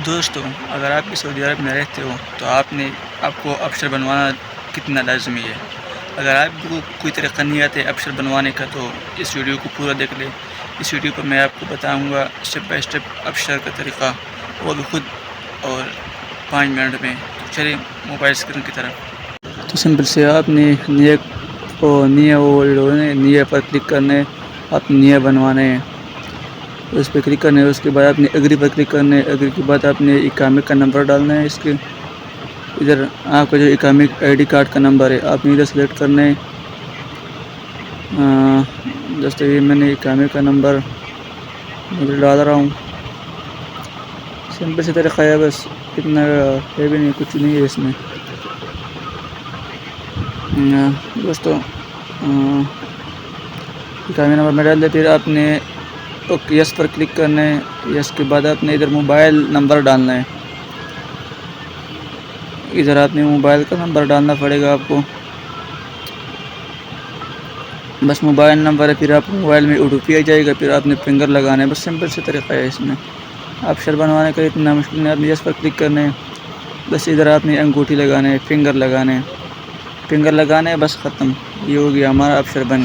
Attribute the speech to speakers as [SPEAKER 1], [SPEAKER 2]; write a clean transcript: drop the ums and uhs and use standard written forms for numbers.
[SPEAKER 1] دوستوں، اگر آپ بھی سعودی عرب میں رہتے ہو تو آپ کو ابشر بنوانا کتنا لازمی ہے۔ اگر آپ کو کوئی طریقہ نہیں آتا ہے ابشر بنوانے کا تو اس ویڈیو کو پورا دیکھ لیں۔ اس ویڈیو پر میں آپ کو بتاؤں گا اسٹیپ بائی اسٹیپ ابشر کا طریقہ، وہ بھی خود اور 5 منٹ میں۔ تو چلیں موبائل اسکرین کی طرف۔ تو سمپل سے آپ نے نیہ پر کلک کرنے، آپ نے نیہ بنوانے ہیں، اس پہ کلک کرنا ہے۔ اس کے بعد آپ نے ایگری پر کلک کرنا ہے۔ ایگری کے بعد آپ نے اقامے کا نمبر ڈالنا ہے۔ اس کے ادھر آپ کا جو اقامے آئی ڈی کارڈ کا نمبر ہے آپ نے ادھر سلیکٹ کرنا ہے۔ یہ میں نے اقامے کا نمبر ادھر ڈال رہا ہوں۔ سمپل سے طریقہ ہے، بس اتنا ہے بھی نہیں، کچھ نہیں ہے اس میں۔ دوستوں اقامے نمبر میں ڈال دیا، پھر آپ نے یس پر کلک کرنا ہے۔ یس کے بعد آپ نے ادھر موبائل نمبر ڈالنا ہے۔ ادھر آپ نے موبائل کا نمبر ڈالنا پڑے گا آپ کو، بس موبائل نمبر ہے۔ پھر آپ موبائل میں OTP آ جائے گا، پھر آپ نے فنگر لگانا ہے۔ بس سمپل سے طریقہ ہے اس میں، ابشر بنوانے کا اتنا مشکل نہیں۔ آپ نے یس پر کلک کرنا ہے، بس ادھر آپ نے انگوٹھی لگانا ہے، فنگر لگانا ہے، بس ختم۔ یہ ہو گیا ہمارا ابشر بن گیا۔